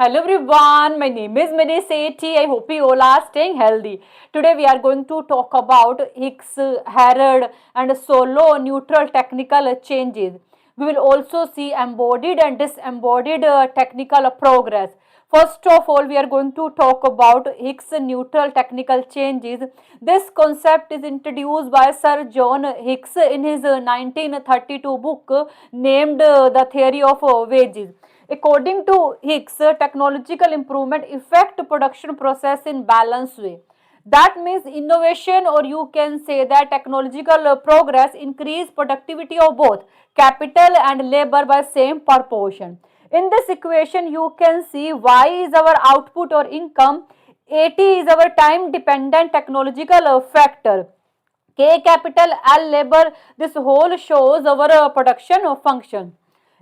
Hello everyone, my name is Mini Sethi. I hope you all are staying healthy. Today we are going to talk about Higgs, Harrod and solo neutral technical changes. We will also see embodied and disembodied technical progress. First of all, we are going to talk about Higgs neutral technical changes. This concept is introduced by Sir John Higgs in his 1932 book named The Theory of Wages. According to Higgs, technological improvement affect production process in balanced way. That means innovation, or you can say that technological progress increase productivity of both capital and labor by same proportion. In this equation, you can see Y is our output or income, AT is our time dependent technological factor. K capital L labor, this whole shows our production function.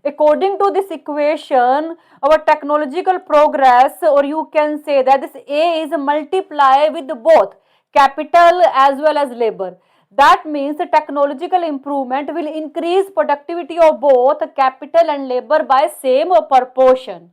According to this equation, our technological progress, or you can say that this A is multiply with both capital as well as labor. That means the technological improvement will increase productivity of both capital and labor by same proportion.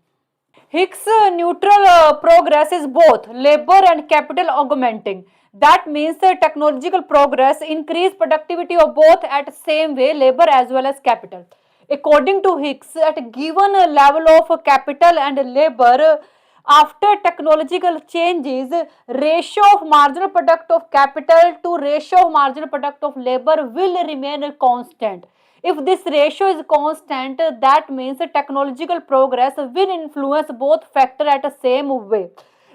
Higgs neutral progress is both labor and capital augmenting. That means technological progress increase productivity of both at same way labor as well as capital. According to Higgs, at a given level of capital and labor, after technological changes, ratio of marginal product of capital to ratio of marginal product of labor will remain constant. If this ratio is constant, that means technological progress will influence both factor at the same way.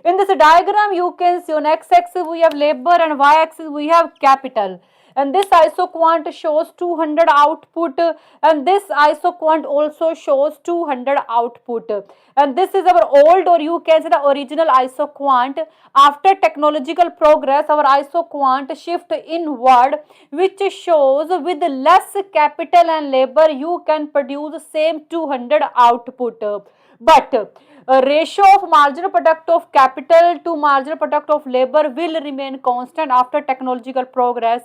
In this diagram, you can see on x-axis we have labor and y-axis we have capital. And this isoquant shows 200 output, and this isoquant also shows 200 output. And this is our old, or you can say the original isoquant. After technological progress, our isoquant shift inward, which shows with less capital and labor you can produce same 200 output. But ratio of marginal product of capital to marginal product of labor will remain constant after technological progress.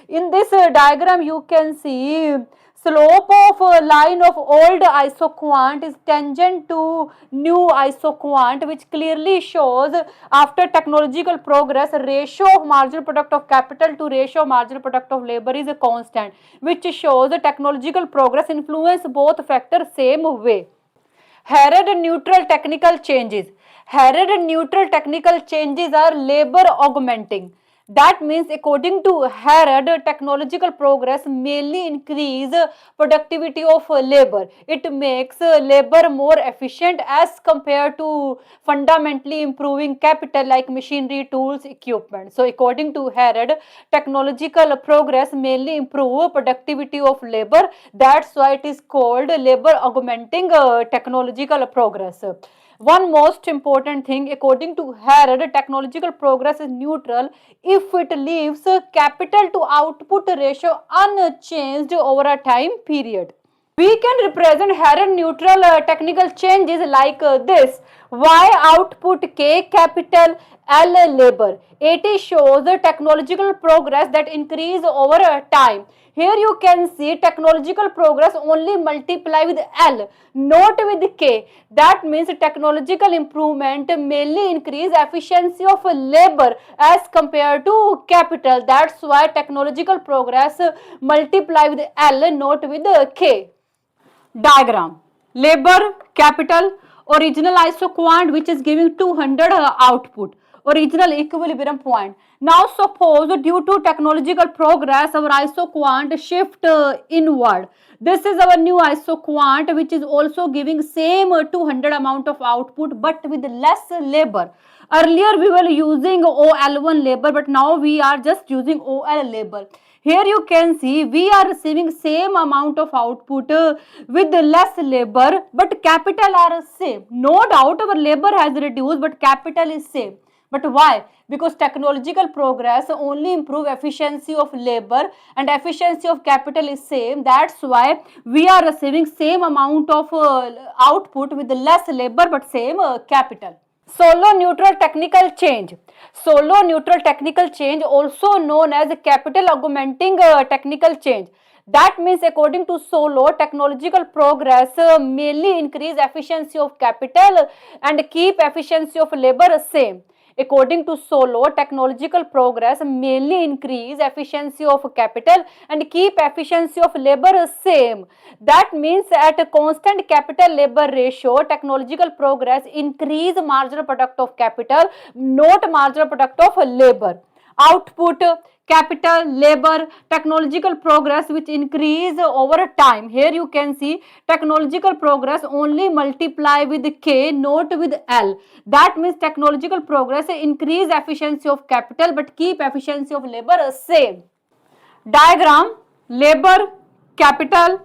In this diagram, you can see slope of line of old isoquant is tangent to new isoquant, which clearly shows after technological progress ratio of marginal product of capital to ratio of marginal product of labor is a constant, which shows the technological progress influence both factors same way. Harrod neutral technical changes. Harrod neutral technical changes are labor augmenting. That means according to Harrod, technological progress mainly increase productivity of labor. It makes labor more efficient as compared to fundamentally improving capital like machinery, tools, equipment. So according to Harrod, technological progress mainly improve productivity of labor. That's why it is called labor augmenting technological progress. One most important thing, according to Harrod, technological progress is neutral if it leaves capital to output ratio unchanged over a time period. We can represent Harrod neutral technical changes like this. Y output, K capital, L labor. AT shows the technological progress that increase over time. Here you can see technological progress only multiply with L, not with K. That means technological improvement mainly increase efficiency of labor as compared to capital. That's why technological progress multiply with L, not with K. Diagram. Labor, capital, original isoquant which is giving 200 output, original equilibrium point. Now suppose due to technological progress our isoquant shift inward. This is our new isoquant which is also giving same 200 amount of output but with less labor. Earlier we were using OL1 labor, but now we are just using OL labor. Here you can see we are receiving same amount of output with less labor, but capital are same. No doubt our labor has reduced, but capital is same. But why? Because technological progress only improve efficiency of labor and efficiency of capital is same. That's why we are receiving same amount of output with less labor but same capital. Solo neutral technical change. Solo neutral technical change, also known as capital augmenting technical change. That means according to Solow, technological progress mainly increase efficiency of capital and keep efficiency of labor same. According to Solow, technological progress mainly increase efficiency of capital and keep efficiency of labor same. That means at a constant capital labor ratio, technological progress increase marginal product of capital, not marginal product of labor. Output, capital, labor, technological progress which increase over time. Here you can see technological progress only multiply with K, not with L. That means technological progress increase efficiency of capital but keep efficiency of labor same. Diagram, labor, capital,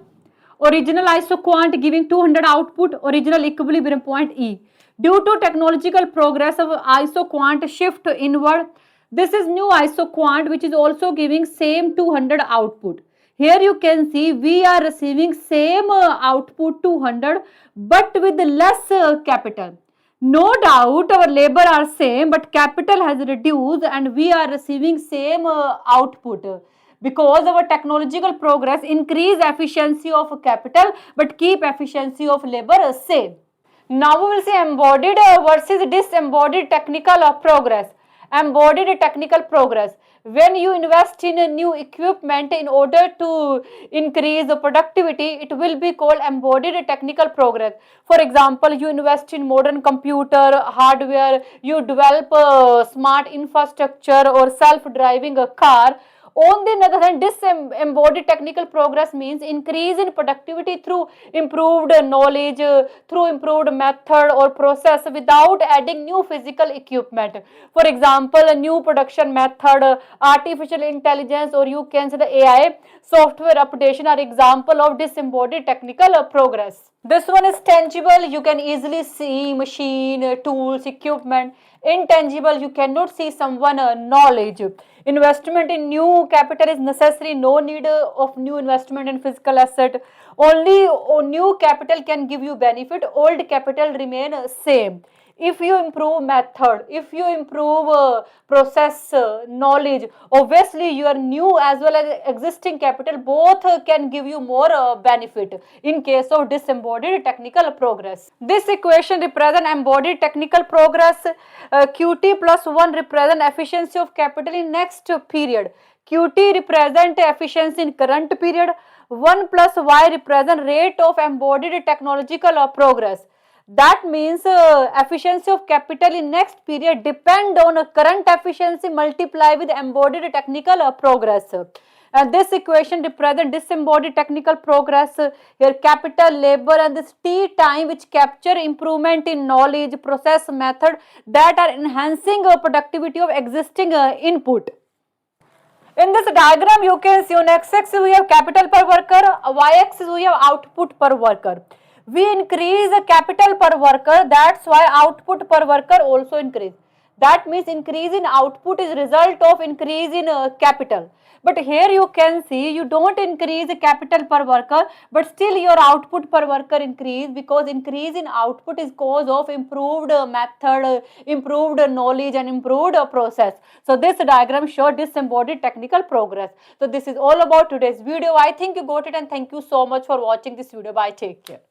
original isoquant giving 200 output, original equilibrium point E. Due to technological progress of isoquant shift inward, this is new isoquant which is also giving same 200 output. Here you can see we are receiving same output 200 but with less capital. No doubt our labor are same but capital has reduced and we are receiving same output because our technological progress increase efficiency of capital but keep efficiency of labor same. Now we will see embodied versus disembodied technical progress. Embodied technical progress. When you invest in a new equipment in order to increase the productivity, it will be called embodied technical progress. For example, you invest in modern computer hardware, you develop a smart infrastructure or self-driving a car. On the other hand, disembodied technical progress means increase in productivity through improved knowledge, through improved method or process without adding new physical equipment. For example, a new production method, artificial intelligence, or you can say the AI, software updation are example of disembodied technical progress. This one is tangible, you can easily see machine, tools, equipment. Intangible, you cannot see someone knowledge. Investment in new capital is necessary, no need of new investment in physical asset. Only new capital can give you benefit, old capital remain same. If you improve method, if you improve process, knowledge, obviously your new as well as existing capital both can give you more benefit in case of disembodied technical progress. This equation represent embodied technical progress. QT plus 1 represent efficiency of capital in next period. QT represent efficiency in current period. 1 plus Y represent rate of embodied technological progress. That means efficiency of capital in next period depend on current efficiency multiply with embodied technical progress. And this equation represent disembodied technical progress. Here capital, labor and this T time which capture improvement in knowledge, process, method that are enhancing productivity of existing input. In this diagram, you can see on x-axis we have capital per worker, y-axis we have output per worker. We increase the capital per worker, that's why output per worker also increase. That means increase in output is result of increase in capital. But here you can see you don't increase the capital per worker, but still your output per worker increase because increase in output is cause of improved method, improved knowledge and improved process. So this diagram shows disembodied technical progress. So this is all about today's video. I think you got it and thank you so much for watching this video. Bye. Take care.